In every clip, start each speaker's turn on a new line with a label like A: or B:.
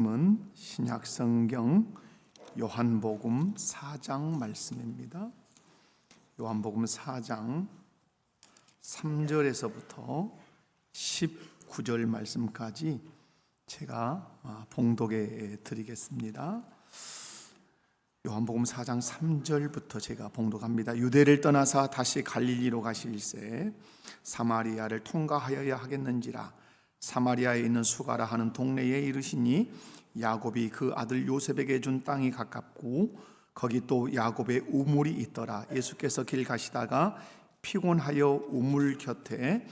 A: 말씀은 신약성경 요한복음 4장 말씀입니다. 요한복음 4장 3절에서부터 19절 말씀까지 제가 봉독해 드리겠습니다. 요한복음 4장 3절부터 제가 봉독합니다. 유대를 떠나사 다시 갈릴리로 가실새 사마리아를 통과하여야 하겠는지라. 사마리아에 있는 수가라 하는 동네에 이르시니 야곱이 그 아들 요셉에게 준 땅이 가깝고 거기 또 야곱의 우물이 있더라. 예수께서 길 가시다가 피곤하여 우물 곁에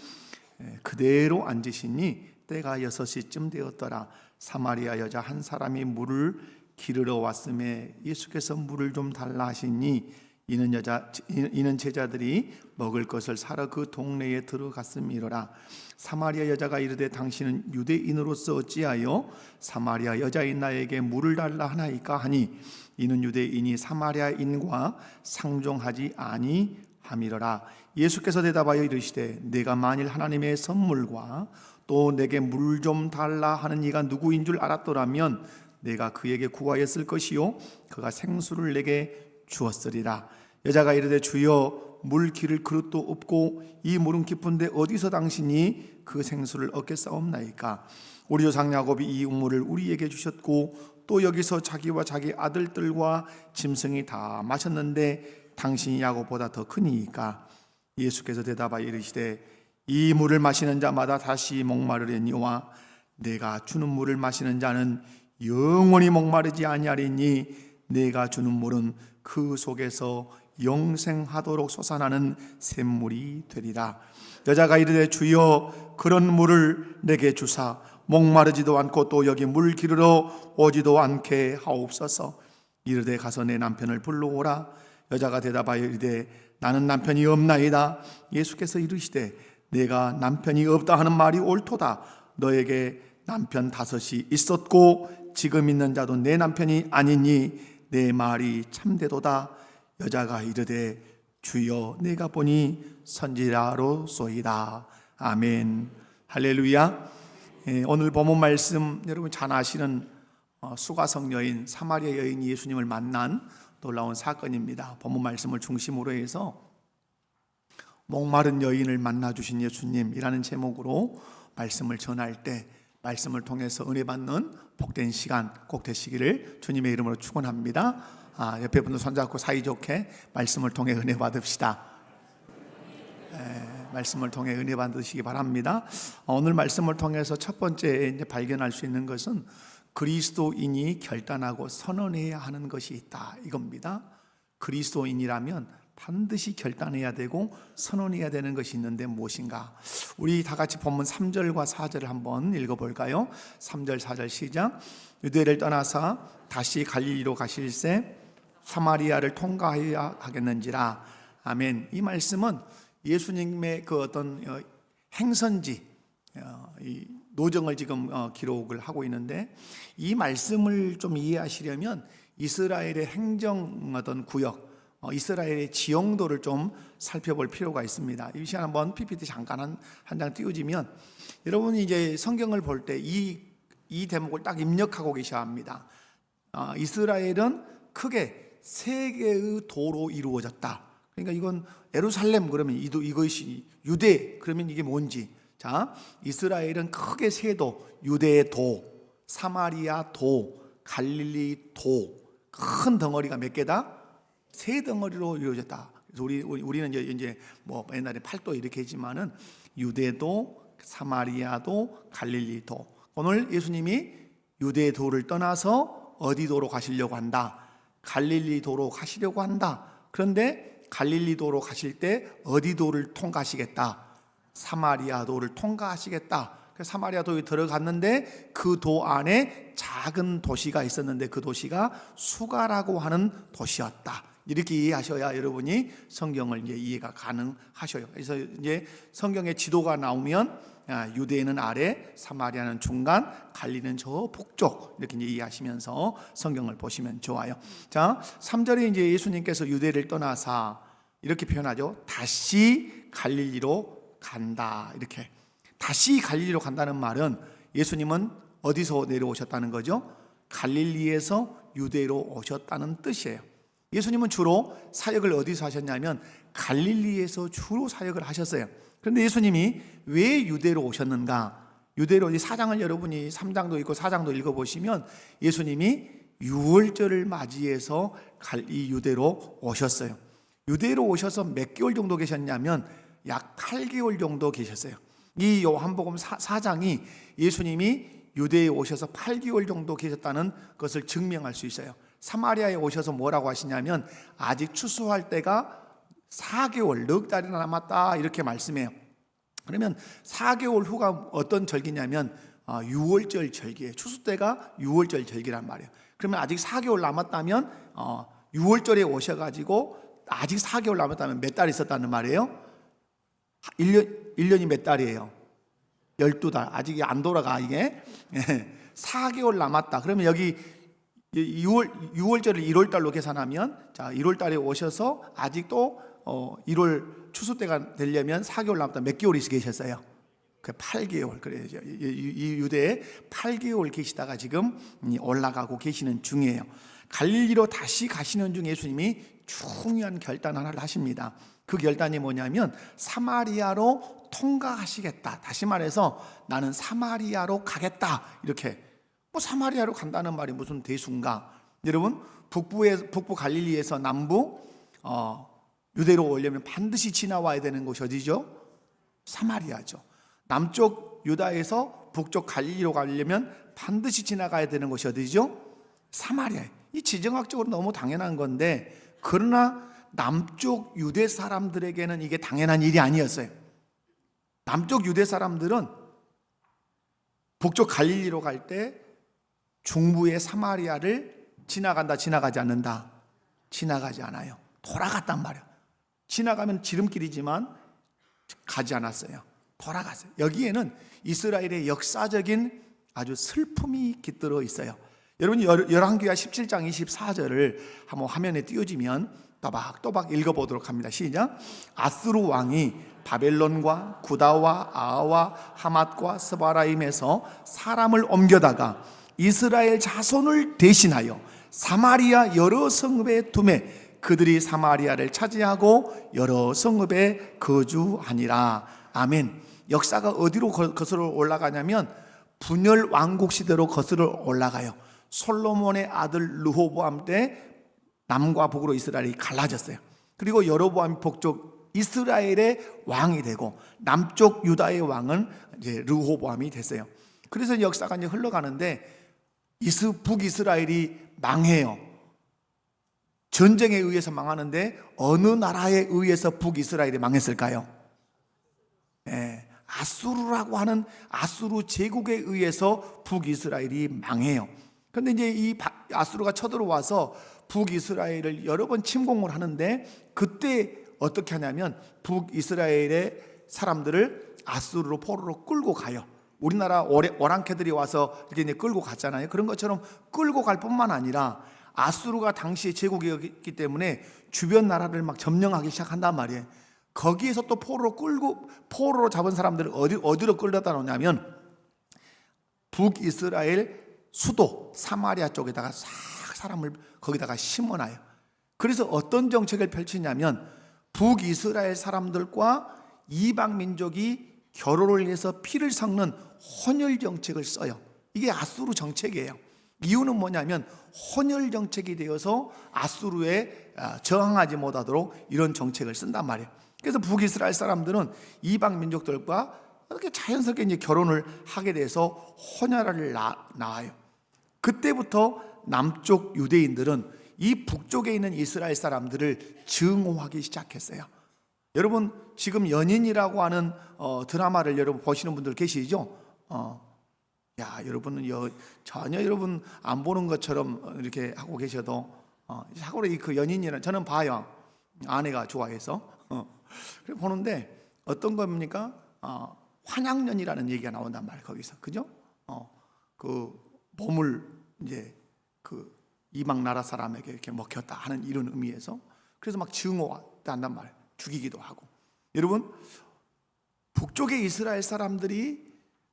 A: 그대로 앉으시니 때가 6시쯤 되었더라. 사마리아 여자 한 사람이 물을 기르러 왔음에 예수께서 물을 좀 달라 하시니 이는 제자들이 먹을 것을 사러 그 동네에 들어갔음이로라. 사마리아 여자가 이르되 당신은 유대인으로서 어찌하여 사마리아 여자인 나에게 물을 달라 하나이까 하니 이는 유대인이 사마리아인과 상종하지 아니함이로라. 예수께서 대답하여 이르시되 내가 만일 하나님의 선물과 또 내게 물 좀 달라 하는 이가 누구인 줄 알았더라면 내가 그에게 구하였을 것이요 그가 생수를 내게 주었으리라. 여자가 이르되 주여 물 기를 그릇도 없고 이 물은 깊은데 어디서 당신이 그 생수를 얻겠사옵나이까. 우리 조상 야곱이 이 우물을 우리에게 주셨고 또 여기서 자기와 자기 아들들과 짐승이 다 마셨는데 당신이 야곱보다 더 크니이까. 예수께서 대답하여 이르시되 이 물을 마시는 자마다 다시 목마르려니와 내가 주는 물을 마시는 자는 영원히 목마르지 아니하리니 내가 주는 물은 그 속에서 영생하도록 솟아나는 샘물이 되리라. 여자가 이르되 주여 그런 물을 내게 주사 목마르지도 않고 또 여기 물 기르러 오지도 않게 하옵소서. 이르되 가서 내 남편을 불러오라. 여자가 대답하여 이르되 나는 남편이 없나이다. 예수께서 이르시되 내가 남편이 없다 하는 말이 옳도다. 너에게 남편 5이 있었고 지금 있는 자도 내 남편이 아니니 내 말이 참되도다. 여자가 이르되 주여 내가 보니 선지자로소이다. 아멘. 할렐루야. 오늘 본문 말씀 여러분 잘 아시는 수가성 여인 사마리아 여인이 예수님을 만난 놀라운 사건입니다. 본문 말씀을 중심으로 해서 목마른 여인을 만나 주신 예수님이라는 제목으로 말씀을 전할 때 말씀을 통해서 은혜 받는 복된 시간 꼭 되시기를 주님의 이름으로 축원합니다. 옆에 분들 손잡고 사이좋게 말씀을 통해 은혜 받읍시다. 말씀을 통해 은혜 받으시기 바랍니다. 오늘 말씀을 통해서 첫 번째 이제 발견할 수 있는 것은 그리스도인이 결단하고 선언해야 하는 것이 있다 이겁니다. 그리스도인이라면 반드시 결단해야 되고 선언해야 되는 것이 있는데 무엇인가? 우리 다 같이 본문 3절과 4절을 한번 읽어볼까요? 3절 4절 시작. 유대를 떠나사 다시 갈릴리로 가실새 사마리아를 통과해야 하겠는지라. 아멘. 이 말씀은 예수님의 그 어떤 행선지 노정을 지금 기록을 하고 있는데 이 말씀을 좀 이해하시려면 이스라엘의 행정 어떤 구역 이스라엘의 지형도를 좀 살펴볼 필요가 있습니다. 이 시간 한번 PPT 잠깐 한 장 띄워지면 여러분이 이제 성경을 볼 때 이 대목을 딱 입력하고 계셔야 합니다. 이스라엘은 크게 3개의 도로 이루어졌다. 그러니까 이건 예루살렘 그러면 이것이 유대 그러면 이게 뭔지. 자, 이스라엘은 크게 3도, 유대의 도, 사마리아 도, 갈릴리 도, 큰 덩어리가 몇 개다? 3덩어리로 이루어졌다. 그래서 우리는 이제 뭐 옛날에 8도 이렇게 했지만은 유대도, 사마리아도, 갈릴리도. 오늘 예수님이 유대도를 떠나서 어디도로 가시려고 한다? 갈릴리도로 가시려고 한다. 그런데 갈릴리도로 가실 때 어디도를 통과하시겠다? 사마리아도를 통과하시겠다. 사마리아도에 들어갔는데 그 도 안에 작은 도시가 있었는데 그 도시가 수가라고 하는 도시였다. 이렇게 이해하셔야 여러분이 성경을 이제 이해가 가능하셔요. 그래서 이제 성경의 지도가 나오면 유대인은 아래, 사마리아는 중간, 갈릴리는 저 북쪽 이렇게 이제 이해하시면서 성경을 보시면 좋아요. 자, 3절에 이제 예수님께서 유대를 떠나사 이렇게 표현하죠. 다시 갈릴리로 간다. 이렇게 다시 갈릴리로 간다는 말은 예수님은 어디서 내려오셨다는 거죠? 갈릴리에서 유대로 오셨다는 뜻이에요. 예수님은 주로 사역을 어디서 하셨냐면 갈릴리에서 주로 사역을 하셨어요. 그런데 예수님이 왜 유대로 오셨는가? 유대로 이 사장을 여러분이 3장도 있고 4장도 읽어보시면 예수님이 유월절을 맞이해서 이 유대로 오셨어요. 유대로 오셔서 몇 개월 정도 계셨냐면 약 8개월 정도 계셨어요. 이 요한복음 4장이 예수님이 유대에 오셔서 8개월 정도 계셨다는 것을 증명할 수 있어요. 사마리아에 오셔서 뭐라고 하시냐면 아직 추수할 때가 4개월, 넉 달이나 남았다 이렇게 말씀해요. 그러면 4개월 후가 어떤 절기냐면 유월절 절기예요. 추수 때가 유월절 절기란 말이에요. 그러면 아직 4개월 남았다면 유월절에 오셔가지고 아직 4개월 남았다면 몇 달 있었다는 말이에요? 1년이 몇 달이에요? 12달. 아직 안 돌아가 이게. 4개월 남았다. 그러면 여기 6월절을 1월달로 계산하면 자 1월달에 오셔서 아직도 1월 추수 때가 되려면 4개월 남았다. 몇 개월 계셨어요? 8개월. 그래야죠. 이 유대에 8개월 계시다가 지금 올라가고 계시는 중이에요. 갈릴리로 다시 가시는 중에 예수님이 중요한 결단 하나를 하십니다. 그 결단이 뭐냐면 사마리아로 통과하시겠다. 다시 말해서 나는 사마리아로 가겠다. 이렇게 사마리아로 간다는 말이 무슨 대수인가? 여러분 북부 갈릴리에서 남부 유대로 오려면 반드시 지나와야 되는 곳이 어디죠? 사마리아죠. 남쪽 유다에서 북쪽 갈릴리로 가려면 반드시 지나가야 되는 곳이 어디죠? 사마리아. 이 지정학적으로 너무 당연한 건데 그러나 남쪽 유대 사람들에게는 이게 당연한 일이 아니었어요. 남쪽 유대 사람들은 북쪽 갈릴리로 갈 때 중부의 사마리아를 지나간다, 지나가지 않는다? 지나가지 않아요. 돌아갔단 말이에요. 지나가면 지름길이지만 가지 않았어요. 돌아갔어요. 여기에는 이스라엘의 역사적인 아주 슬픔이 깃들어 있어요. 여러분 열왕기하 17장 24절을 한번 화면에 띄워지면 또박또박 읽어보도록 합니다. 시작. 아스루 왕이 바벨론과 구다와 아와 하맛과 스바라임에서 사람을 옮겨다가 이스라엘 자손을 대신하여 사마리아 여러 성읍에 두매 그들이 사마리아를 차지하고 여러 성읍에 거주하니라. 아멘. 역사가 어디로 거슬러 올라가냐면 분열 왕국 시대로 거슬러 올라가요. 솔로몬의 아들 르호보암 때 남과 북으로 이스라엘이 갈라졌어요. 그리고 여로보암이 북쪽 이스라엘의 왕이 되고 남쪽 유다의 왕은 이제 르호보암이 됐어요. 그래서 역사가 이제 흘러가는데 북이스라엘이 망해요. 전쟁에 의해서 망하는데 어느 나라에 의해서 북이스라엘이 망했을까요? 아수르라고 하는 아수르 제국에 의해서 북이스라엘이 망해요. 그런데 이제 이 아수르가 쳐들어와서 북이스라엘을 여러 번 침공을 하는데 그때 어떻게 하냐면 북이스라엘의 사람들을 아수르로 포로로 끌고 가요. 우리나라 오랑캐들이 와서 이렇게 이제 끌고 갔잖아요. 그런 것처럼 끌고 갈 뿐만 아니라 아수르가 당시의 제국이었기 때문에 주변 나라를 막 점령하기 시작한단 말이에요. 거기에서 또 포로로 잡은 사람들을 어디로 끌려다 놓냐면 북이스라엘 수도 사마리아 쪽에다가 싹 사람을 거기다가 심어놔요. 그래서 어떤 정책을 펼치냐면 북이스라엘 사람들과 이방 민족이 결혼을 해서 피를 섞는 혼혈 정책을 써요. 이게 아수르 정책이에요. 이유는 뭐냐면 혼혈 정책이 되어서 아수르에 저항하지 못하도록 이런 정책을 쓴단 말이에요. 그래서 북이스라엘 사람들은 이방 민족들과 이렇게 자연스럽게 이제 결혼을 하게 돼서 혼혈을 낳아요. 그때부터 남쪽 유대인들은 이 북쪽에 있는 이스라엘 사람들을 증오하기 시작했어요. 여러분 지금 연인이라고 하는 드라마를 여러분 보시는 분들 계시죠? 여러분은 전혀 여러분 안 보는 것처럼 이렇게 하고 계셔도 자꾸 그 연인이라는 저는 봐요. 아내가 좋아해서 그래 보는데 어떤 겁니까? 환양년이라는 얘기가 나온단 말이에요. 거기서 그죠? 그 몸을 이제 그 이방 나라 사람에게 이렇게 먹혔다 하는 이런 의미에서 그래서 막 증오한단 말이에요. 죽이기도 하고. 여러분 북쪽의 이스라엘 사람들이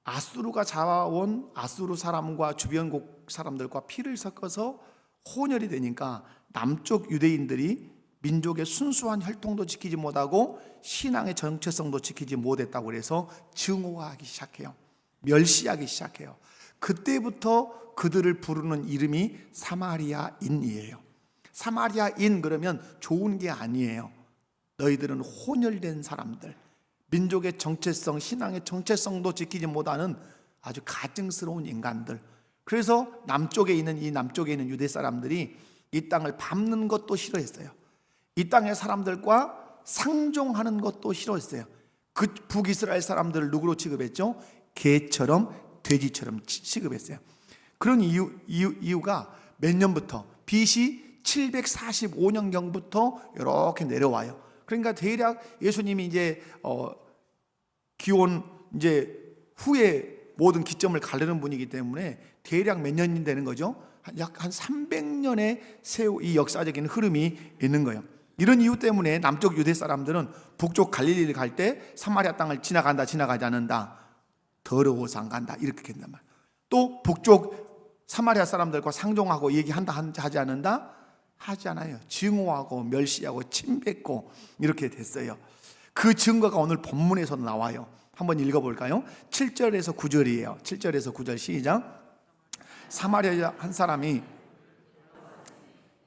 A: 아수르가 잡아온 아수르 사람과 주변국 사람들과 피를 섞어서 혼혈이 되니까 남쪽 유대인들이 민족의 순수한 혈통도 지키지 못하고 신앙의 정체성도 지키지 못했다고 해서 증오하기 시작해요. 멸시하기 시작해요. 그때부터 그들을 부르는 이름이 사마리아인이에요. 사마리아인 그러면 좋은 게 아니에요. 너희들은 혼혈된 사람들, 민족의 정체성, 신앙의 정체성도 지키지 못하는 아주 가증스러운 인간들. 그래서 남쪽에 있는 유대 사람들이 이 땅을 밟는 것도 싫어했어요. 이 땅의 사람들과 상종하는 것도 싫어했어요. 그 북이스라엘 사람들을 누구로 취급했죠? 개처럼 돼지처럼 취급했어요. 그런 이유가 몇 년부터 BC 745년경부터 이렇게 내려와요. 그러니까 대략 예수님이 이제 기원 이제 후에 모든 기점을 가르는 분이기 때문에 대략 몇 년이 되는 거죠? 약 한 300년의 이 역사적인 흐름이 있는 거예요. 이런 이유 때문에 남쪽 유대 사람들은 북쪽 갈릴리를 갈 때 사마리아 땅을 지나가지 않는다. 더러워서 안 간다. 이렇게 했단 말이에요. 또 북쪽 사마리아 사람들과 상종하고 얘기한다 하지 않는다? 하지 않아요. 증오하고 멸시하고 침뱉고 이렇게 됐어요. 그 증거가 오늘 본문에서 나와요. 한번 읽어볼까요? 7절에서 9절이에요. 7절에서 9절 시작. 사마리아 한 사람이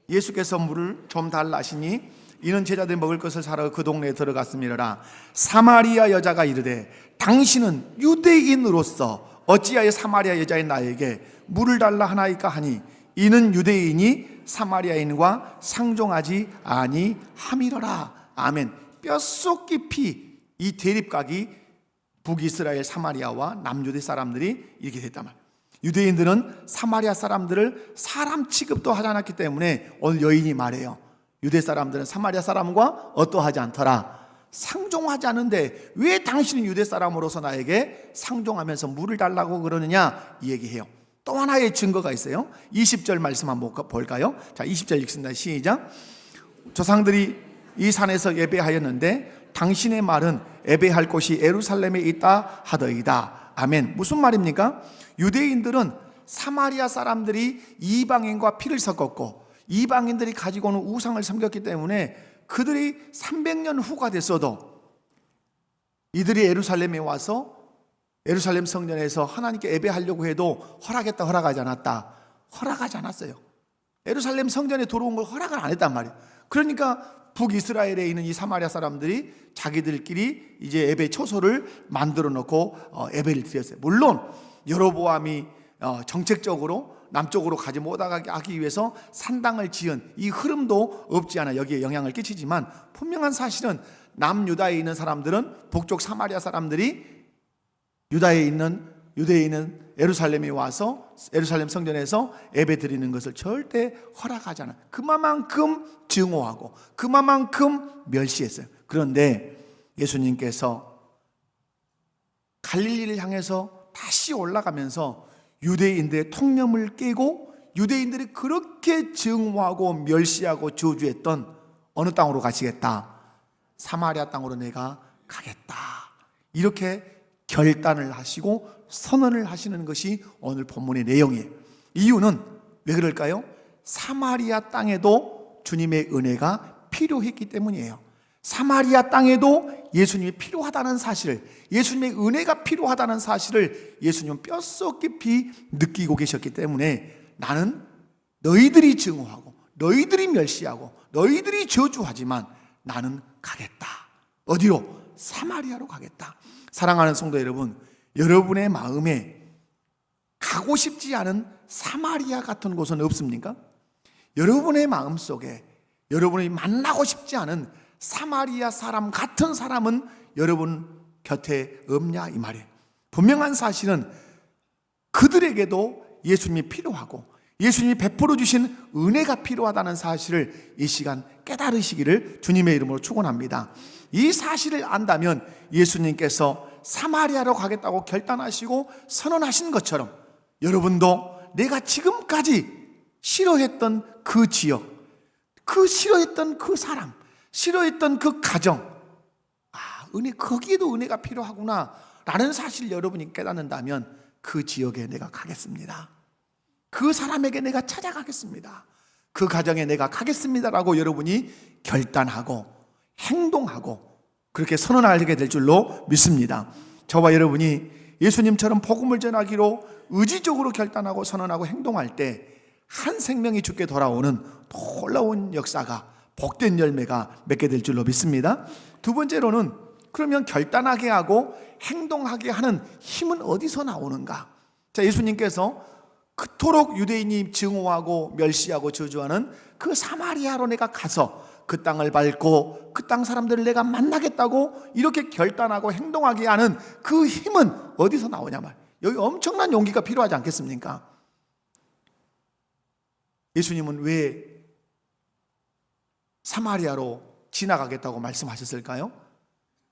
A: 예수께서 물을 좀 달라 하시니 이는 제자들이 먹을 것을 사러 그 동네에 들어갔음이라. 사마리아 여자가 이르되 당신은 유대인으로서 어찌하여 사마리아 여자인 나에게 물을 달라 하나이까 하니 이는 유대인이 사마리아인과 상종하지 아니함이로라. 아멘. 뼛속 깊이 이 대립각이 북이스라엘 사마리아와 남유대 사람들이 이렇게 됐단 말이에요. 유대인들은 사마리아 사람들을 사람 취급도 하지 않았기 때문에 오늘 여인이 말해요. 유대 사람들은 사마리아 사람과 어떠하지 않더라. 상종하지 않은데 왜 당신은 유대 사람으로서 나에게 상종하면서 물을 달라고 그러느냐 이 얘기해요. 또 하나의 증거가 있어요. 20절 말씀 한번 볼까요? 자, 20절 읽습니다. 시작. 조상들이 이 산에서 예배하였는데 당신의 말은 예배할 곳이 예루살렘에 있다 하더이다. 아멘. 무슨 말입니까? 유대인들은 사마리아 사람들이 이방인과 피를 섞었고 이방인들이 가지고 오는 우상을 섬겼기 때문에 그들이 300년 후가 됐어도 이들이 예루살렘에 와서 예루살렘 성전에서 하나님께 예배하려고 해도 허락했다 허락하지 않았다. 허락하지 않았어요. 예루살렘 성전에 들어온 걸 허락을 안 했단 말이에요. 그러니까 북이스라엘에 있는 이 사마리아 사람들이 자기들끼리 이제 예배 초소를 만들어 놓고 예배를 드렸어요. 물론 여로보암이 정책적으로 남쪽으로 가지 못하게 하기 위해서 산당을 지은 이 흐름도 없지 않아 여기에 영향을 끼치지만 분명한 사실은 남유다에 있는 사람들은 북쪽 사마리아 사람들이 유대에 있는 예루살렘에 와서 예루살렘 성전에서 예배 드리는 것을 절대 허락하지 않아요. 그만큼 증오하고 그만큼 멸시했어요. 그런데 예수님께서 갈릴리를 향해서 다시 올라가면서 유대인들의 통념을 깨고 유대인들이 그렇게 증오하고 멸시하고 저주했던 어느 땅으로 가시겠다? 사마리아 땅으로 내가 가겠다. 이렇게 결단을 하시고 선언을 하시는 것이 오늘 본문의 내용이에요. 이유는 왜 그럴까요? 사마리아 땅에도 주님의 은혜가 필요했기 때문이에요. 사마리아 땅에도 예수님이 필요하다는 사실을, 예수님의 은혜가 필요하다는 사실을 예수님은 뼛속 깊이 느끼고 계셨기 때문에 나는 너희들이 증오하고 너희들이 멸시하고 너희들이 저주하지만 나는 가겠다. 어디로? 사마리아로 가겠다. 사랑하는 성도 여러분, 여러분의 마음에 가고 싶지 않은 사마리아 같은 곳은 없습니까? 여러분의 마음속에 여러분이 만나고 싶지 않은 사마리아 사람 같은 사람은 여러분 곁에 없냐 이 말이에요. 분명한 사실은 그들에게도 예수님이 필요하고 예수님이 베풀어 주신 은혜가 필요하다는 사실을 이 시간 깨달으시기를 주님의 이름으로 축원합니다. 이 사실을 안다면 예수님께서 사마리아로 가겠다고 결단하시고 선언하신 것처럼 여러분도 내가 지금까지 싫어했던 그 지역, 그 싫어했던 그 사람, 싫어했던 그 가정, 은혜, 거기에도 은혜가 필요하구나 라는 사실을 여러분이 깨닫는다면 그 지역에 내가 가겠습니다. 그 사람에게 내가 찾아가겠습니다. 그 가정에 내가 가겠습니다라고 여러분이 결단하고 행동하고 그렇게 선언하게 될 줄로 믿습니다. 저와 여러분이 예수님처럼 복음을 전하기로 의지적으로 결단하고 선언하고 행동할 때 한 생명이 주께 돌아오는 놀라운 역사가, 복된 열매가 맺게 될 줄로 믿습니다. 두 번째로는 그러면 결단하게 하고 행동하게 하는 힘은 어디서 나오는가? 자, 예수님께서 그토록 유대인이 증오하고 멸시하고 저주하는 그 사마리아로 내가 가서 그 땅을 밟고 그 땅 사람들을 내가 만나겠다고 이렇게 결단하고 행동하게 하는 그 힘은 어디서 나오냐 말. 여기 엄청난 용기가 필요하지 않겠습니까? 예수님은 왜 사마리아로 지나가겠다고 말씀하셨을까요?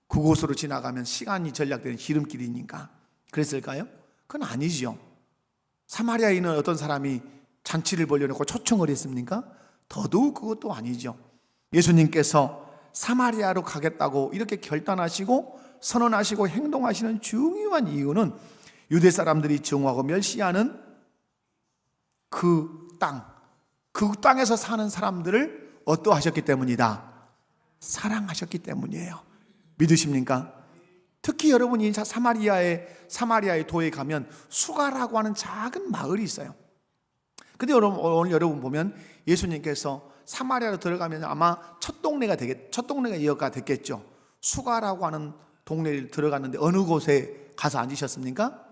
A: 그곳으로 지나가면 시간이 전략되는 지름길이니까 그랬을까요? 그건 아니죠. 사마리아에 있는 어떤 사람이 잔치를 벌려놓고 초청을 했습니까? 더더욱 그것도 아니죠. 예수님께서 사마리아로 가겠다고 이렇게 결단하시고 선언하시고 행동하시는 중요한 이유는 유대 사람들이 증오하고 멸시하는 그 땅에서 사는 사람들을 어떠하셨기 때문이다? 사랑하셨기 때문이에요. 믿으십니까? 특히 여러분이 사마리아의 도에 가면 수가라고 하는 작은 마을이 있어요. 근데 오늘 여러분 보면 예수님께서 사마리아로 들어가면 아마 첫 동네가 이어가 됐겠죠. 수가라고 하는 동네를 들어갔는데 어느 곳에 가서 앉으셨습니까?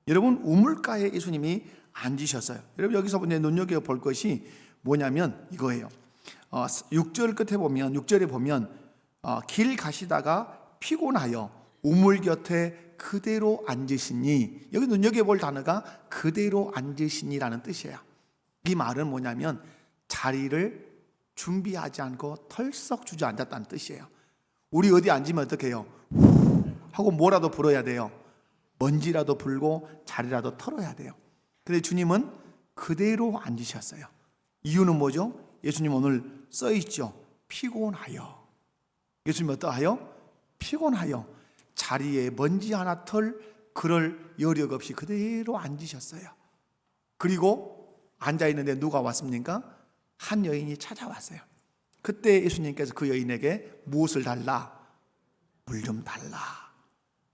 A: 여러분, 우물가에 예수님이 앉으셨어요. 여러분, 여기서 눈여겨볼 것이 뭐냐면 이거예요. 6절 끝에 보면, 6절에 보면 길 가시다가 피곤하여 우물 곁에 그대로 앉으시니, 여기 눈여겨볼 단어가 그대로 앉으시니라는 뜻이에요. 이 말은 뭐냐면 자리를 준비하지 않고 털썩 주저앉았다는 뜻이에요. 우리 어디 앉으면 어떻게 해요? 하고 뭐라도 불어야 돼요. 먼지라도 불고 자리라도 털어야 돼요. 근데 주님은 그대로 앉으셨어요. 이유는 뭐죠? 예수님 오늘 써있죠. 피곤하여. 예수님 어떠하여? 피곤하여. 자리에 먼지 하나 그럴 여력 없이 그대로 앉으셨어요. 그리고 앉아있는데 누가 왔습니까? 한 여인이 찾아왔어요. 그때 예수님께서 그 여인에게 무엇을 달라? 물 좀 달라.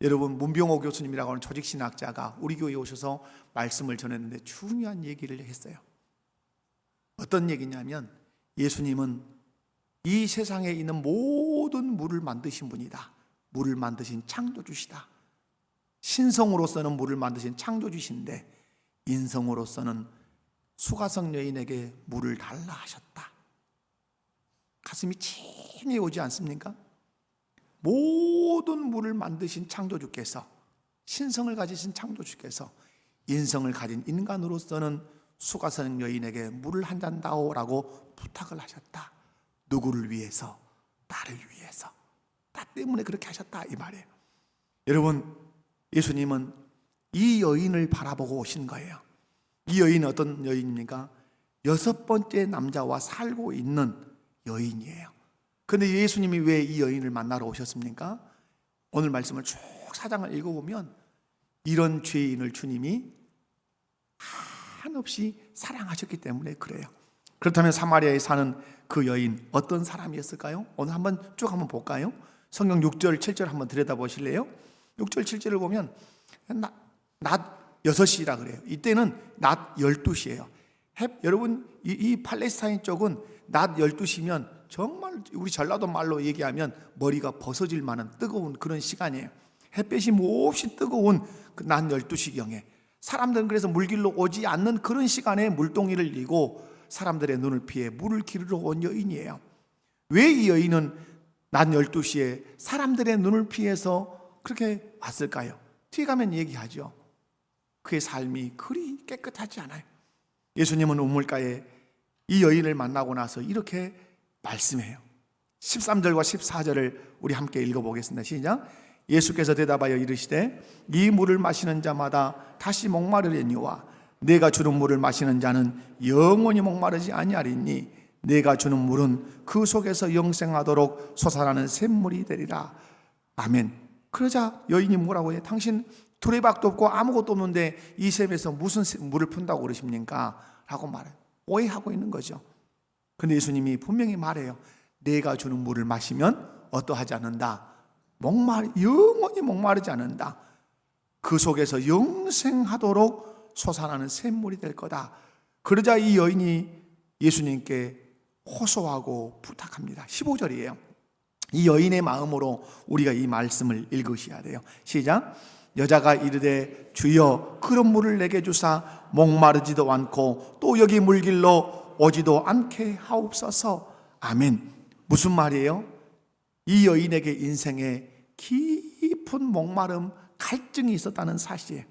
A: 여러분, 문병호 교수님이라고 하는 조직신학자가 우리 교회에 오셔서 말씀을 전했는데 중요한 얘기를 했어요. 어떤 얘기냐면 예수님은 이 세상에 있는 모든 물을 만드신 분이다. 물을 만드신 창조주시다. 신성으로서는 물을 만드신 창조주신데 인성으로서는 수가성 여인에게 물을 달라 하셨다. 가슴이 찡해 오지 않습니까? 모든 물을 만드신 창조주께서, 신성을 가지신 창조주께서 인성을 가진 인간으로서는 수가성 여인에게 물을 한 잔 다오라고 부탁을 하셨다. 누구를 위해서? 나를 위해서. 나 때문에 그렇게 하셨다, 이 말이에요. 여러분, 예수님은 이 여인을 바라보고 오신 거예요. 이 여인은 어떤 여인입니까? 6번째 남자와 살고 있는 여인이에요. 그런데 예수님이 왜 이 여인을 만나러 오셨습니까? 오늘 말씀을 쭉 사장을 읽어보면 이런 죄인을 주님이 한없이 사랑하셨기 때문에 그래요. 그렇다면 사마리아에 사는 그 여인 어떤 사람이었을까요? 오늘 쭉 한번 볼까요? 성경 6절 7절 한번 들여다보실래요? 6절 7절을 보면 낮 6시라 그래요. 이때는 낮 12시예요. 여러분, 이 팔레스타인 쪽은 낮 12시면 정말 우리 전라도 말로 얘기하면 머리가 벗어질 만한 뜨거운 그런 시간이에요. 햇볕이 몹시 뜨거운 그 낮 12시경에 사람들은 그래서 물길로 오지 않는 그런 시간에 물동이를 이고 사람들의 눈을 피해 물을 기르러 온 여인이에요. 왜 이 여인은 낮 12시에 사람들의 눈을 피해서 그렇게 왔을까요? 뒤에 가면 얘기하죠. 그의 삶이 그리 깨끗하지 않아요. 예수님은 우물가에 이 여인을 만나고 나서 이렇게 말씀해요. 13절과 14절을 우리 함께 읽어보겠습니다. 시작. 예수께서 대답하여 이르시되 이 물을 마시는 자마다 다시 목마르려니와 내가 주는 물을 마시는 자는 영원히 목마르지 아니하리니 내가 주는 물은 그 속에서 영생하도록 솟아나는 샘물이 되리라. 아멘. 그러자 여인이 뭐라고 해요? 당신 두레박도 없고 아무것도 없는데 이 샘에서 무슨 물을 푼다고 그러십니까? 라고 말해요. 오해하고 있는 거죠. 근데 예수님이 분명히 말해요. 내가 주는 물을 마시면 어떠하지 않는다. 영원히 목마르지 않는다. 그 속에서 영생하도록 솟아나는 샘물이 될 거다. 그러자 이 여인이 예수님께 호소하고 부탁합니다. 15절이에요. 이 여인의 마음으로 우리가 이 말씀을 읽으셔야 돼요. 시작. 여자가 이르되 주여 그런 물을 내게 주사 목마르지도 않고 또 여기 물길로 오지도 않게 하옵소서. 아멘. 무슨 말이에요? 이 여인에게 인생에 깊은 목마름, 갈증이 있었다는 사실이에요.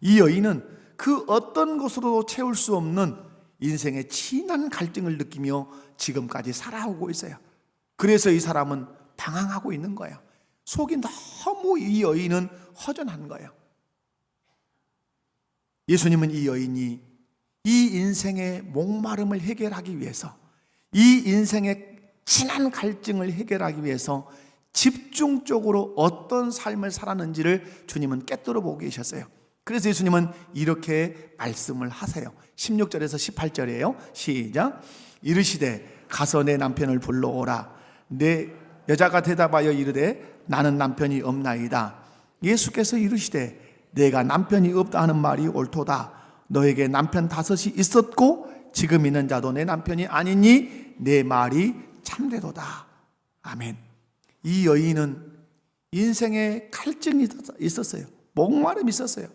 A: 이 여인은 그 어떤 것으로도 채울 수 없는 인생의 진한 갈증을 느끼며 지금까지 살아오고 있어요. 그래서 이 사람은 방황하고 있는 거예요. 속이 너무 이 여인은 허전한 거예요. 예수님은 이 여인이 이 인생의 목마름을 해결하기 위해서, 이 인생의 진한 갈증을 해결하기 위해서 집중적으로 어떤 삶을 살았는지를 주님은 꿰뚫어 보고 계셨어요. 그래서 예수님은 이렇게 말씀을 하세요. 16절에서 18절이에요. 시작. 이르시되 가서 내 남편을 불러오라. 내 여자가 대답하여 이르되 나는 남편이 없나이다. 예수께서 이르시되 내가 남편이 없다 하는 말이 옳도다. 너에게 남편 5이 있었고 지금 있는 자도 내 남편이 아니니 내 말이 참되도다. 아멘. 이 여인은 인생에 갈증이 있었어요. 목마름이 있었어요.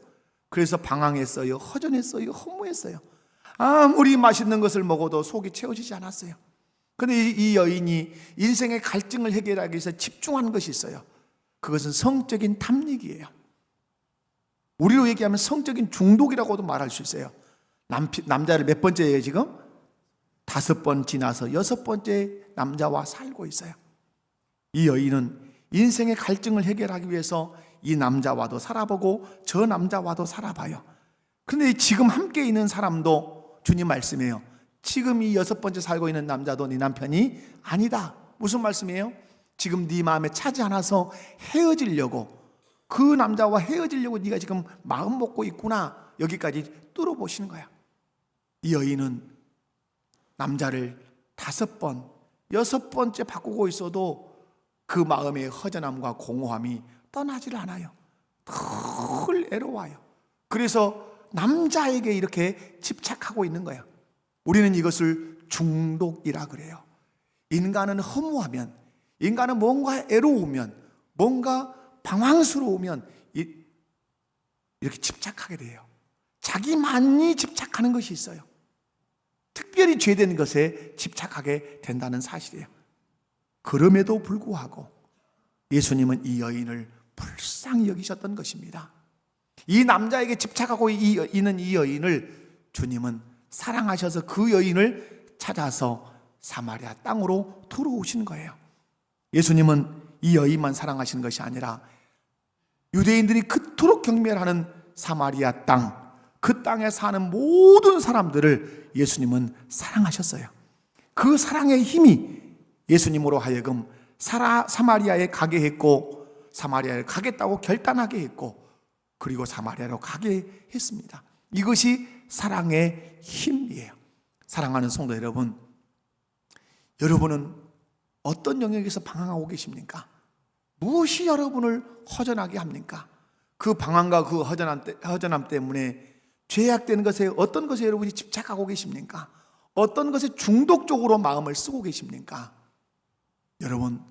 A: 그래서 방황했어요. 허전했어요. 허무했어요. 아무리 맛있는 것을 먹어도 속이 채워지지 않았어요. 그런데 이 여인이 인생의 갈증을 해결하기 위해서 집중한 것이 있어요. 그것은 성적인 탐닉이에요. 우리로 얘기하면 성적인 중독이라고도 말할 수 있어요. 남자를 몇 번째예요 지금? 5번 지나서 6번째 남자와 살고 있어요. 이 여인은 인생의 갈증을 해결하기 위해서 이 남자와도 살아보고 저 남자와도 살아봐요. 그런데 지금 함께 있는 사람도 주님 말씀이에요. 지금 이 6번째 살고 있는 남자도 네 남편이 아니다. 무슨 말씀이에요? 지금 네 마음에 차지 않아서 헤어지려고, 그 남자와 헤어지려고 네가 지금 마음 먹고 있구나. 여기까지 뚫어보시는 거야. 이 여인은 남자를 5번, 6번째 바꾸고 있어도 그 마음의 허전함과 공허함이 떠나질 않아요. 늘 애로워요. 그래서 남자에게 이렇게 집착하고 있는 거예요. 우리는 이것을 중독이라 그래요. 인간은 허무하면, 인간은 뭔가 애로우면, 뭔가 방황스러우면 이렇게 집착하게 돼요. 자기만이 집착하는 것이 있어요. 특별히 죄된 것에 집착하게 된다는 사실이에요. 그럼에도 불구하고 예수님은 이 여인을 불쌍히 여기셨던 것입니다. 이 남자에게 집착하고 있는 이 여인을 주님은 사랑하셔서 그 여인을 찾아서 사마리아 땅으로 들어오신 거예요. 예수님은 이 여인만 사랑하시는 것이 아니라 유대인들이 그토록 경멸하는 사마리아 땅, 그 땅에 사는 모든 사람들을 예수님은 사랑하셨어요. 그 사랑의 힘이 예수님으로 하여금 사마리아에 가게 했고, 사마리아에 가겠다고 결단하게 했고, 그리고 사마리아로 가게 했습니다. 이것이 사랑의 힘이에요. 사랑하는 성도 여러분, 여러분은 어떤 영역에서 방황하고 계십니까? 무엇이 여러분을 허전하게 합니까? 그 방황과 그 허전함 때문에 죄악되는 것에, 어떤 것에 여러분이 집착하고 계십니까? 어떤 것에 중독적으로 마음을 쓰고 계십니까? 여러분,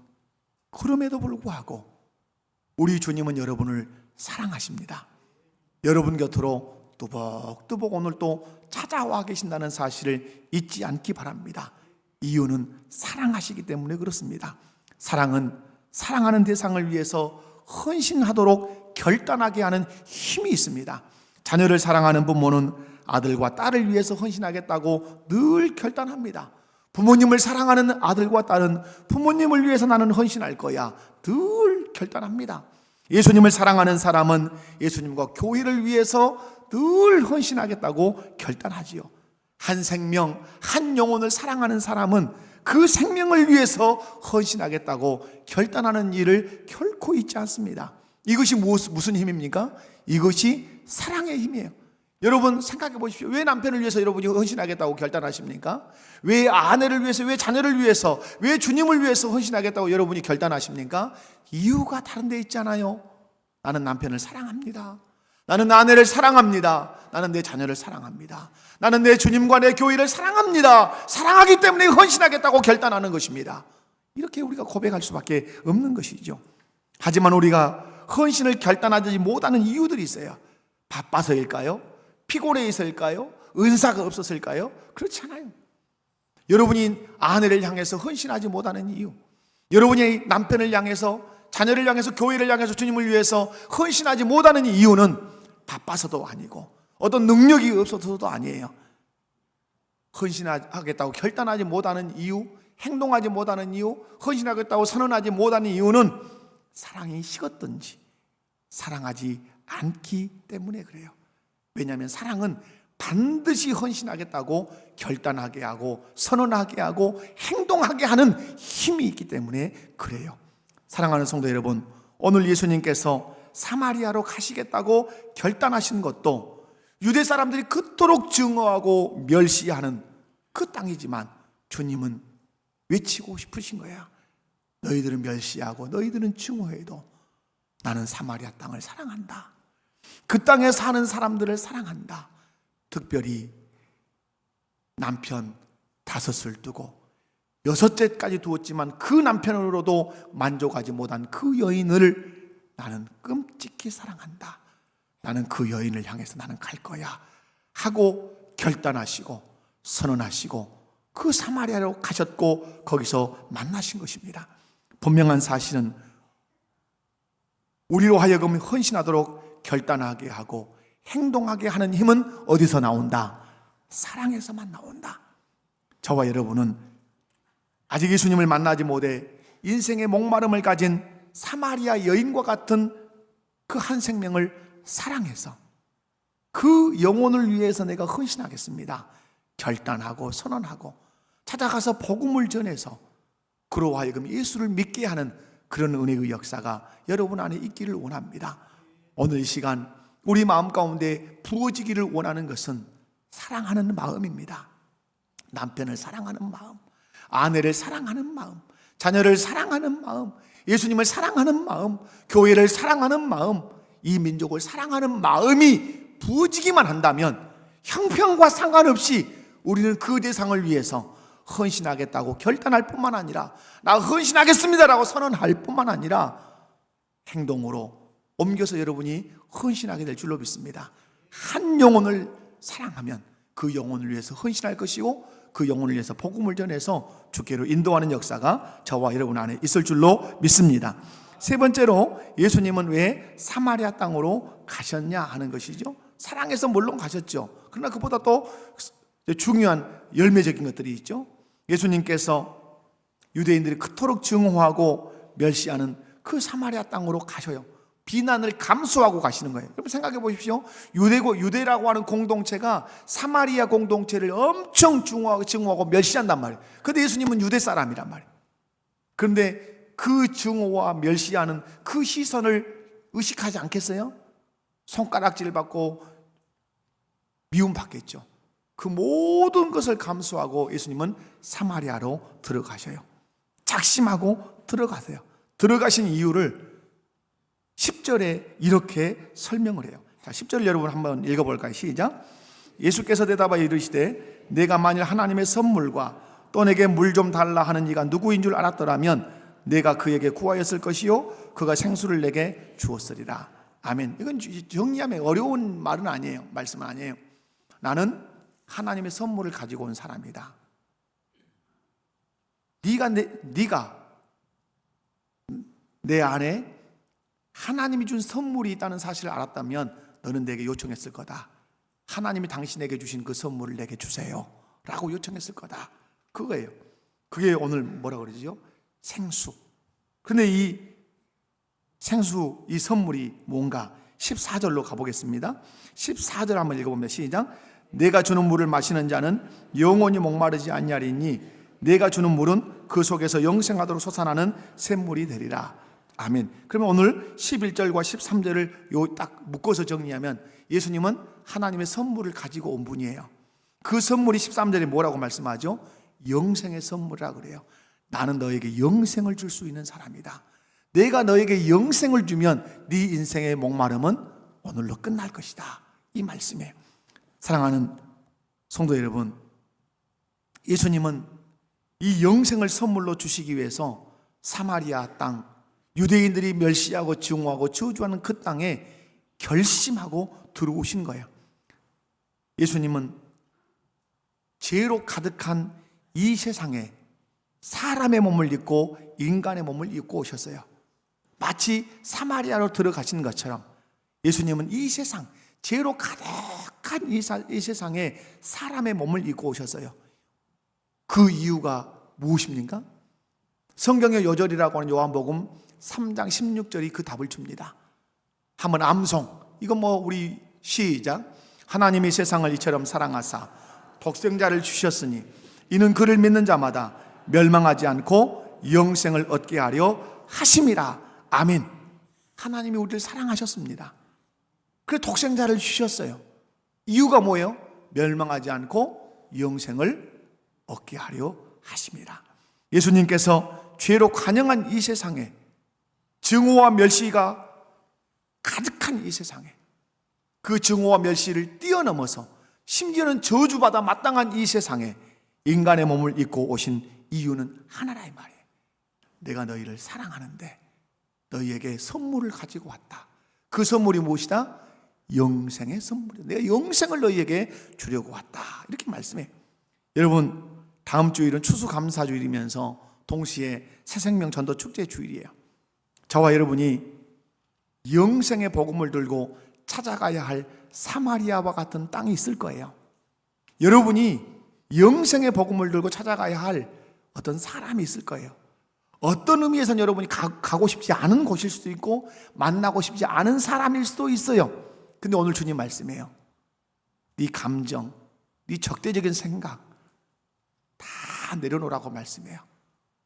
A: 그럼에도 불구하고 우리 주님은 여러분을 사랑하십니다. 여러분 곁으로 뚜벅뚜벅 오늘 또 찾아와 계신다는 사실을 잊지 않기 바랍니다. 이유는 사랑하시기 때문에 그렇습니다. 사랑은 사랑하는 대상을 위해서 헌신하도록 결단하게 하는 힘이 있습니다. 자녀를 사랑하는 부모는 아들과 딸을 위해서 헌신하겠다고 늘 결단합니다. 부모님을 사랑하는 아들과 딸은 부모님을 위해서 나는 헌신할 거야, 늘 결단합니다. 예수님을 사랑하는 사람은 예수님과 교회를 위해서 늘 헌신하겠다고 결단하지요. 한 생명, 한 영혼을 사랑하는 사람은 그 생명을 위해서 헌신하겠다고 결단하는 일을 결코 잊지 않습니다. 이것이 무슨 힘입니까? 이것이 사랑의 힘이에요. 여러분 생각해 보십시오. 왜 남편을 위해서 여러분이 헌신하겠다고 결단하십니까? 왜 아내를 위해서, 왜 자녀를 위해서, 왜 주님을 위해서 헌신하겠다고 여러분이 결단하십니까? 이유가 다른 데 있잖아요. 나는 남편을 사랑합니다. 나는 아내를 사랑합니다. 나는 내 자녀를 사랑합니다. 나는 내 주님과 내 교회를 사랑합니다. 사랑하기 때문에 헌신하겠다고 결단하는 것입니다. 이렇게 우리가 고백할 수밖에 없는 것이죠. 하지만 우리가 헌신을 결단하지 못하는 이유들이 있어요. 바빠서일까요? 피곤해서일까요? 은사가 없었을까요? 그렇지 않아요. 여러분이 아내를 향해서 헌신하지 못하는 이유, 여러분이 남편을 향해서, 자녀를 향해서, 교회를 향해서, 주님을 위해서 헌신하지 못하는 이유는 바빠서도 아니고 어떤 능력이 없어서도 아니에요. 헌신하겠다고 결단하지 못하는 이유, 행동하지 못하는 이유, 헌신하겠다고 선언하지 못하는 이유는 사랑이 식었든지 사랑하지 않기 때문에 그래요. 왜냐하면 사랑은 반드시 헌신하겠다고 결단하게 하고 선언하게 하고 행동하게 하는 힘이 있기 때문에 그래요. 사랑하는 성도 여러분, 오늘 예수님께서 사마리아로 가시겠다고 결단하신 것도 유대 사람들이 그토록 증오하고 멸시하는 그 땅이지만 주님은 외치고 싶으신 거야. 너희들은 멸시하고 너희들은 증오해도 나는 사마리아 땅을 사랑한다. 그 땅에 사는 사람들을 사랑한다. 특별히 남편 5을 두고 6째까지 두었지만 그 남편으로도 만족하지 못한 그 여인을 나는 끔찍히 사랑한다. 나는 그 여인을 향해서 나는 갈 거야 하고 결단하시고 선언하시고 그 사마리아로 가셨고 거기서 만나신 것입니다. 분명한 사실은 우리로 하여금 헌신하도록 결단하게 하고 행동하게 하는 힘은 어디서 나온다? 사랑에서만 나온다. 저와 여러분은 아직 예수님을 만나지 못해 인생의 목마름을 가진 사마리아 여인과 같은 그 한 생명을 사랑해서 그 영혼을 위해서 내가 헌신하겠습니다. 결단하고 선언하고 찾아가서 복음을 전해서 그로 하여금 예수를 믿게 하는 그런 은혜의 역사가 여러분 안에 있기를 원합니다. 오늘 이 시간 우리 마음 가운데 부어지기를 원하는 것은 사랑하는 마음입니다. 남편을 사랑하는 마음, 아내를 사랑하는 마음, 자녀를 사랑하는 마음, 예수님을 사랑하는 마음, 교회를 사랑하는 마음, 이 민족을 사랑하는 마음이 부어지기만 한다면 형편과 상관없이 우리는 그 대상을 위해서 헌신하겠다고 결단할 뿐만 아니라 나 헌신하겠습니다라고 선언할 뿐만 아니라 행동으로 옮겨서 여러분이 헌신하게 될 줄로 믿습니다. 한 영혼을 사랑하면 그 영혼을 위해서 헌신할 것이고 그 영혼을 위해서 복음을 전해서 주께로 인도하는 역사가 저와 여러분 안에 있을 줄로 믿습니다. 세 번째로 예수님은 왜 사마리아 땅으로 가셨냐 하는 것이죠. 사랑해서 물론 가셨죠. 그러나 그보다 또 중요한 열매적인 것들이 있죠. 예수님께서 유대인들이 그토록 증오하고 멸시하는 그 사마리아 땅으로 가셔요. 비난을 감수하고 가시는 거예요. 여러분 생각해 보십시오. 유대라고 하는 공동체가 사마리아 공동체를 엄청 증오하고 멸시한단 말이에요. 그런데 예수님은 유대 사람이란 말이에요. 그런데 그 증오와 멸시하는 그 시선을 의식하지 않겠어요? 손가락질 받고 미움 받겠죠. 그 모든 것을 감수하고 예수님은 사마리아로 들어가셔요. 작심하고 들어가세요. 들어가신 이유를 10절에 이렇게 설명을 해요. 자, 10절 여러분 한번 읽어볼까요? 시작. 예수께서 대답하여 이르시되 내가 만일 하나님의 선물과 또 내게 물 좀 달라 하는 이가 누구인 줄 알았더라면 내가 그에게 구하였을 것이요 그가 생수를 내게 주었으리라. 아멘. 이건 정리하면 어려운 말은 아니에요. 말씀은 아니에요. 나는 하나님의 선물을 가지고 온 사람이다. 네가 내 안에 하나님이 준 선물이 있다는 사실을 알았다면 너는 내게 요청했을 거다. 하나님이 당신에게 주신 그 선물을 내게 주세요 라고 요청했을 거다. 그거예요. 그게 오늘 뭐라 그러죠? 생수. 그런데 이 생수, 이 선물이 뭔가 14절로 가보겠습니다. 14절 한번 읽어보면 시작. 내가 주는 물을 마시는 자는 영원히 목마르지 아니하리니 내가 주는 물은 그 속에서 영생하도록 솟아나는 샘물이 되리라. 아멘. 그러면 오늘 11절과 13절을 요 딱 묶어서 정리하면 예수님은 하나님의 선물을 가지고 온 분이에요. 그 선물이 13절에 뭐라고 말씀하죠? 영생의 선물이라고 그래요. 나는 너에게 영생을 줄 수 있는 사람이다. 내가 너에게 영생을 주면 네 인생의 목마름은 오늘로 끝날 것이다. 이 말씀이에요. 사랑하는 성도 여러분, 예수님은 이 영생을 선물로 주시기 위해서 사마리아 땅, 유대인들이 멸시하고 증오하고 저주하는 그 땅에 결심하고 들어오신 거예요. 예수님은 죄로 가득한 이 세상에 사람의 몸을 입고 인간의 몸을 입고 오셨어요. 마치 사마리아로 들어가신 것처럼 예수님은 이 세상, 죄로 가득한 이 세상에 사람의 몸을 입고 오셨어요. 그 이유가 무엇입니까? 성경의 요절이라고 하는 요한복음 3장 16절이 그 답을 줍니다. 한번 암송, 이건 우리 시작. 하나님이 세상을 이처럼 사랑하사 독생자를 주셨으니 이는 그를 믿는 자마다 멸망하지 않고 영생을 얻게 하려 하심이라. 아멘. 하나님이 우리를 사랑하셨습니다. 그래서 독생자를 주셨어요. 이유가 뭐예요? 멸망하지 않고 영생을 얻게 하려 하심이라. 예수님께서 죄로 관영한 이 세상에, 증오와 멸시가 가득한 이 세상에, 그 증오와 멸시를 뛰어넘어서 심지어는 저주받아 마땅한 이 세상에 인간의 몸을 입고 오신 이유는 하나라 이 말이에요. 내가 너희를 사랑하는데 너희에게 선물을 가지고 왔다. 그 선물이 무엇이다? 영생의 선물이다. 내가 영생을 너희에게 주려고 왔다. 이렇게 말씀해요. 여러분, 다음 주일은 추수감사주일이면서 동시에 새생명 전도 축제 주일이에요. 저와 여러분이 영생의 복음을 들고 찾아가야 할 사마리아와 같은 땅이 있을 거예요. 여러분이 영생의 복음을 들고 찾아가야 할 어떤 사람이 있을 거예요. 어떤 의미에서는 여러분이 가고 싶지 않은 곳일 수도 있고 만나고 싶지 않은 사람일 수도 있어요. 근데 오늘 주님 말씀이에요. 네 감정, 네 적대적인 생각 다 내려놓으라고 말씀해요.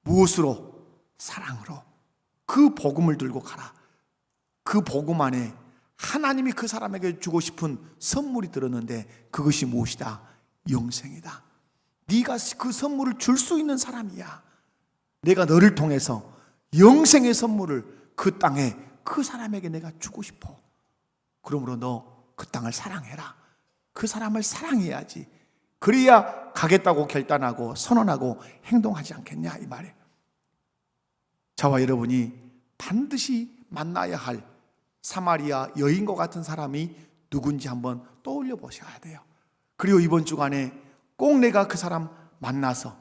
A: 무엇으로? 사랑으로. 그 복음을 들고 가라. 그 복음 안에 하나님이 그 사람에게 주고 싶은 선물이 들었는데 그것이 무엇이다? 영생이다. 네가 그 선물을 줄 수 있는 사람이야. 내가 너를 통해서 영생의 선물을 그 땅에 그 사람에게 내가 주고 싶어. 그러므로 너 그 땅을 사랑해라. 그 사람을 사랑해야지. 그래야 가겠다고 결단하고 선언하고 행동하지 않겠냐 이 말이에요. 저와 여러분이 반드시 만나야 할 사마리아 여인과 같은 사람이 누군지 한번 떠올려 보셔야 돼요. 그리고 이번 주간에 꼭 내가 그 사람 만나서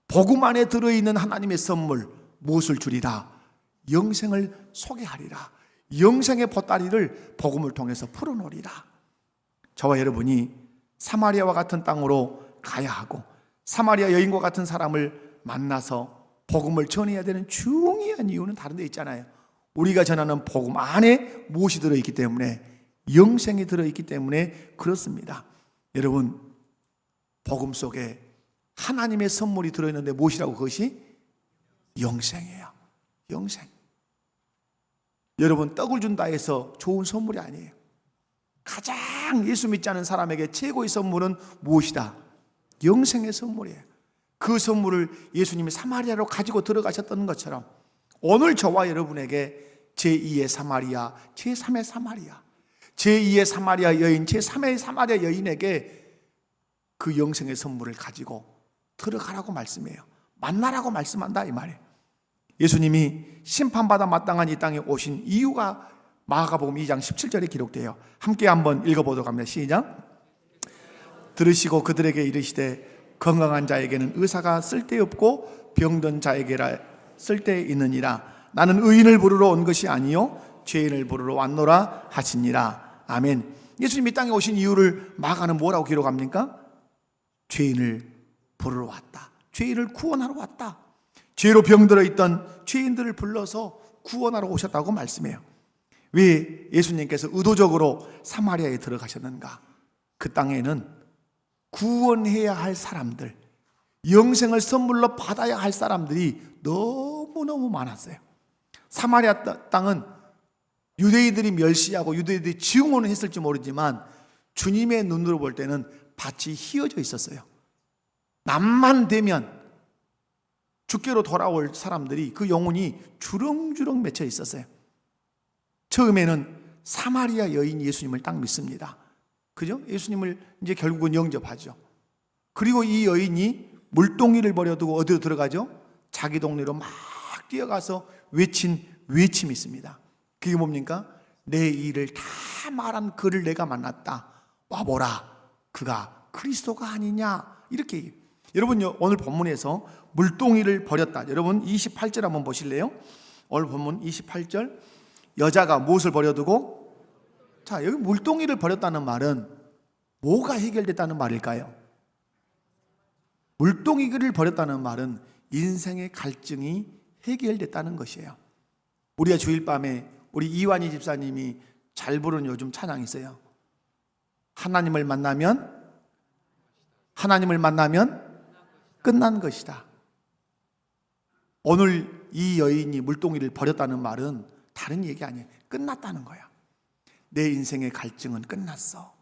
A: 복음 안에 들어있는 하나님의 선물 무엇을 주리라? 영생을 소개하리라. 영생의 보따리를 복음을 통해서 풀어놓으리라. 저와 여러분이 사마리아와 같은 땅으로 가야 하고 사마리아 여인과 같은 사람을 만나서 복음을 전해야 되는 중요한 이유는 다른 데 있잖아요. 우리가 전하는 복음 안에 무엇이 들어있기 때문에, 영생이 들어있기 때문에 그렇습니다. 여러분, 복음 속에 하나님의 선물이 들어있는데 무엇이라고? 그것이 영생이에요. 영생. 여러분, 떡을 준다 해서 좋은 선물이 아니에요. 가장 예수 믿지 않은 사람에게 최고의 선물은 무엇이다? 영생의 선물이에요. 그 선물을 예수님이 사마리아로 가지고 들어가셨던 것처럼 오늘 저와 여러분에게 제2의 사마리아, 제3의 사마리아, 제2의 사마리아 여인, 제3의 사마리아 여인에게 그 영생의 선물을 가지고 들어가라고 말씀해요. 만나라고 말씀한다 이 말이에요. 예수님이 심판받아 마땅한 이 땅에 오신 이유가 마가복음 2장 17절에 기록돼요. 함께 한번 읽어보도록 합니다. 시작. 들으시고 그들에게 이르시되 건강한 자에게는 의사가 쓸데없고 병든 자에게라 쓸데있느니라. 나는 의인을 부르러 온 것이 아니요 죄인을 부르러 왔노라 하시니라. 아멘. 예수님이 이 땅에 오신 이유를 마가는 뭐라고 기록합니까? 죄인을 부르러 왔다. 죄인을 구원하러 왔다. 죄로 병들어 있던 죄인들을 불러서 구원하러 오셨다고 말씀해요. 왜 예수님께서 의도적으로 사마리아에 들어가셨는가? 그 땅에는 구원해야 할 사람들, 영생을 선물로 받아야 할 사람들이 너무너무 많았어요. 사마리아 땅은 유대인들이 멸시하고 유대인들이 증오는 했을지 모르지만 주님의 눈으로 볼 때는 밭이 휘어져 있었어요. 남만 되면 주께로 돌아올 사람들이 그 영혼이 주렁주렁 맺혀 있었어요. 처음에는 사마리아 여인 예수님을 딱 믿습니다. 그죠? 예수님을 이제 결국은 영접하죠. 그리고 이 여인이 물동이를 버려두고 어디로 들어가죠? 자기 동네로 막 뛰어가서 외친 외침이 있습니다. 그게 뭡니까? 내 일을 다 말한 그를 내가 만났다. 와보라. 그가 그리스도가 아니냐. 이렇게 얘기해요. 여러분 오늘 본문에서 물동이를 버렸다. 여러분 28절 한번 보실래요? 오늘 본문 28절. 여자가 무엇을 버려두고? 자, 여기 물동이를 버렸다는 말은 뭐가 해결됐다는 말일까요? 물동이를 버렸다는 말은 인생의 갈증이 해결됐다는 것이에요. 우리가 주일 밤에 우리 이완희 집사님이 잘 부르는 요즘 찬양이 있어요. 하나님을 만나면 끝난 것이다. 오늘 이 여인이 물동이를 버렸다는 말은 다른 얘기 아니에요. 끝났다는 거야. 내 인생의 갈증은 끝났어.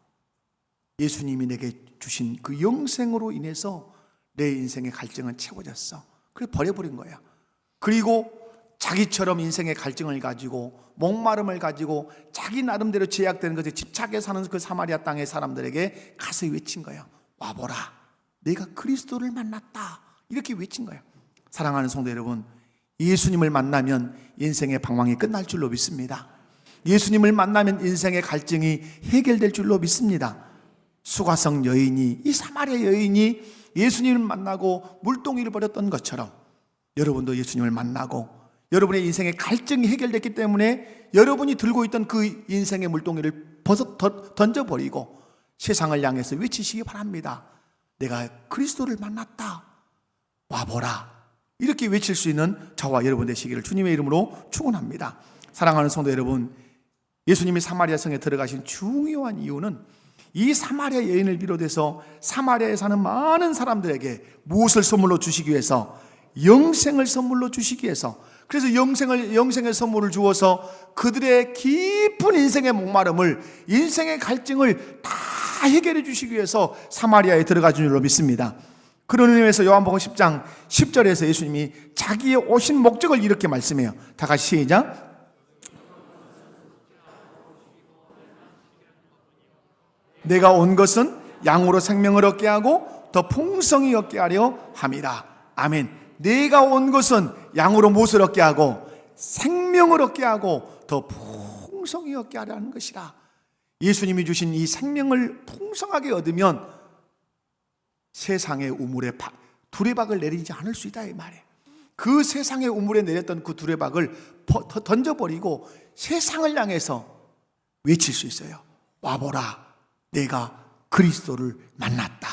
A: 예수님이 내게 주신 그 영생으로 인해서 내 인생의 갈증은 채워졌어. 그래서 버려버린 거야. 그리고 자기처럼 인생의 갈증을 가지고 목마름을 가지고 자기 나름대로 제약되는 것에 집착해 사는 그 사마리아 땅의 사람들에게 가서 외친 거예요. 와보라. 내가 그리스도를 만났다. 이렇게 외친 거예요. 사랑하는 성도 여러분, 예수님을 만나면 인생의 방황이 끝날 줄로 믿습니다. 예수님을 만나면 인생의 갈증이 해결될 줄로 믿습니다. 수가성 여인이, 이 사마리아 여인이 예수님을 만나고 물동이를 버렸던 것처럼 여러분도 예수님을 만나고 여러분의 인생의 갈증이 해결됐기 때문에 여러분이 들고 있던 그 인생의 물동이를 던져버리고 세상을 향해서 외치시기 바랍니다. 내가 그리스도를 만났다. 와보라. 이렇게 외칠 수 있는 저와 여러분 되시기를 주님의 이름으로 축원합니다. 사랑하는 성도 여러분, 예수님이 사마리아 성에 들어가신 중요한 이유는 이 사마리아 여인을 비롯해서 사마리아에 사는 많은 사람들에게 무엇을 선물로 주시기 위해서? 영생을 선물로 주시기 위해서. 그래서 영생의 선물을 주어서 그들의 깊은 인생의 목마름을, 인생의 갈증을 다 해결해 주시기 위해서 사마리아에 들어가 준 줄로 믿습니다. 그런 의미에서 요한복음 10장 10절에서 예수님이 자기의 오신 목적을 이렇게 말씀해요. 다 같이 시작. 내가 온 것은 양으로 생명을 얻게 하고 더 풍성히 얻게 하려 함이라. 아멘. 내가 온 것은 양으로 무엇을 얻게 하고? 생명을 얻게 하고 더 풍성히 얻게 하려는 것이라. 예수님이 주신 이 생명을 풍성하게 얻으면 세상의 우물에 두레박을 내리지 않을 수 있다 이 말이에요. 그 세상의 우물에 내렸던 그 두레박을 던져버리고 세상을 향해서 외칠 수 있어요. 와보라. 내가 그리스도를 만났다.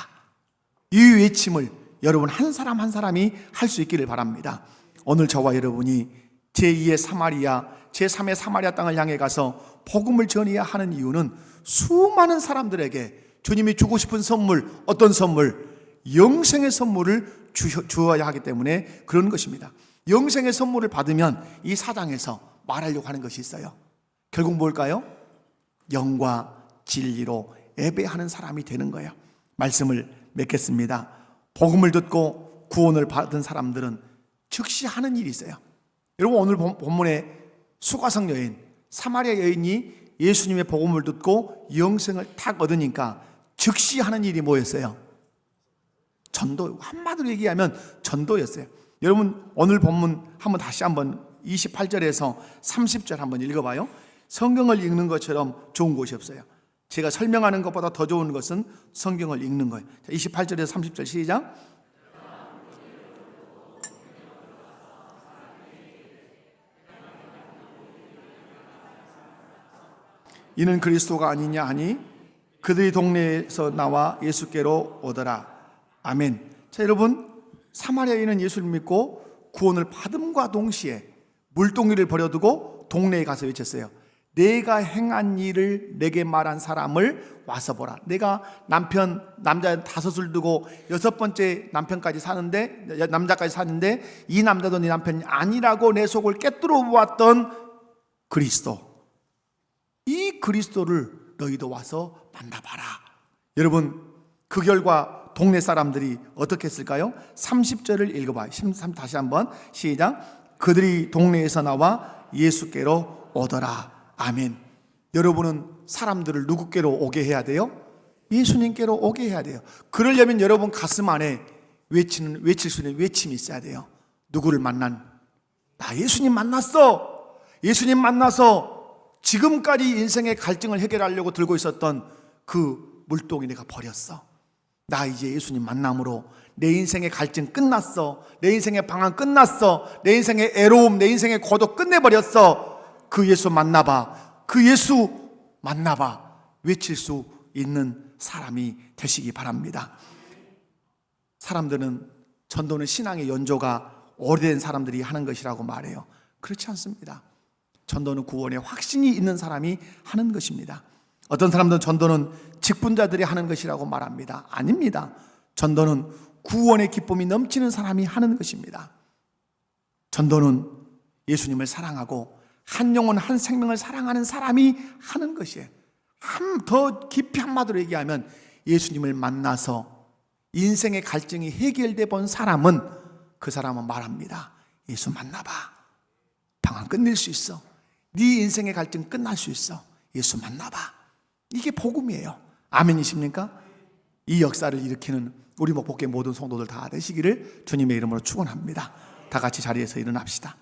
A: 이 외침을 여러분 한 사람 한 사람이 할 수 있기를 바랍니다. 오늘 저와 여러분이 제2의 사마리아, 제3의 사마리아 땅을 향해 가서 복음을 전해야 하는 이유는 수많은 사람들에게 주님이 주고 싶은 선물, 어떤 선물? 영생의 선물을 주어야 하기 때문에 그런 것입니다. 영생의 선물을 받으면 이 사장에서 말하려고 하는 것이 있어요. 결국 뭘까요? 영과 진리로 예배하는 사람이 되는 거예요. 말씀을 맺겠습니다. 복음을 듣고 구원을 받은 사람들은 즉시 하는 일이 있어요. 여러분 오늘 본문에 수가성 여인, 사마리아 여인이 예수님의 복음을 듣고 영생을 탁 얻으니까 즉시 하는 일이 뭐였어요? 전도. 한마디로 얘기하면 전도였어요. 여러분 오늘 본문 다시 한번 28절에서 30절 한번 읽어봐요. 성경을 읽는 것처럼 좋은 곳이 없어요. 제가 설명하는 것보다 더 좋은 것은 성경을 읽는 거예요. 28절에서 30절 시작. 이는 그리스도가 아니냐 하니 그들이 동네에서 나와 예수께로 오더라. 아멘. 자, 여러분 사마리아인은 예수를 믿고 구원을 받음과 동시에 물동이를 버려두고 동네에 가서 외쳤어요. 내가 행한 일을 내게 말한 사람을 와서 보라. 내가 남자 5을 두고 6번째 남편까지 사는데, 남자까지 사는데 이 남자도 네 남편이 아니라고 내 속을 꿰뚫어 보았던 그리스도, 이 그리스도를 너희도 와서 만나봐라. 여러분, 그 결과 동네 사람들이 어떻게 했을까요? 30절을 읽어봐요. 다시 한번 시작. 그들이 동네에서 나와 예수께로 오더라. 아멘. 여러분은 사람들을 누구께로 오게 해야 돼요? 예수님께로 오게 해야 돼요. 그러려면 여러분 가슴 안에 외칠 수 있는 외침이 있어야 돼요. 누구를 나 예수님 만났어. 예수님 만나서 지금까지 인생의 갈증을 해결하려고 들고 있었던 그 물동이 내가 버렸어. 나 이제 예수님 만남으로 내 인생의 갈증 끝났어. 내 인생의 방황 끝났어. 내 인생의 애로움, 내 인생의 고독 끝내버렸어. 그 예수 만나봐. 그 예수 만나봐. 외칠 수 있는 사람이 되시기 바랍니다. 사람들은 전도는 신앙의 연조가 오래된 사람들이 하는 것이라고 말해요. 그렇지 않습니다. 전도는 구원의 확신이 있는 사람이 하는 것입니다. 어떤 사람들은 전도는 직분자들이 하는 것이라고 말합니다. 아닙니다. 전도는 구원의 기쁨이 넘치는 사람이 하는 것입니다. 전도는 예수님을 사랑하고 한 영혼 한 생명을 사랑하는 사람이 하는 것이에요. 더 깊이 한마디로 얘기하면 예수님을 만나서 인생의 갈증이 해결돼 본 사람은 그 사람은 말합니다. 예수 만나봐. 방황 끝낼 수 있어. 네 인생의 갈증 끝날 수 있어. 예수 만나봐. 이게 복음이에요. 아멘이십니까? 이 역사를 일으키는 우리 목복계 모든 성도들 다 되시기를 주님의 이름으로 축원합니다. 다 같이 자리에서 일어납시다.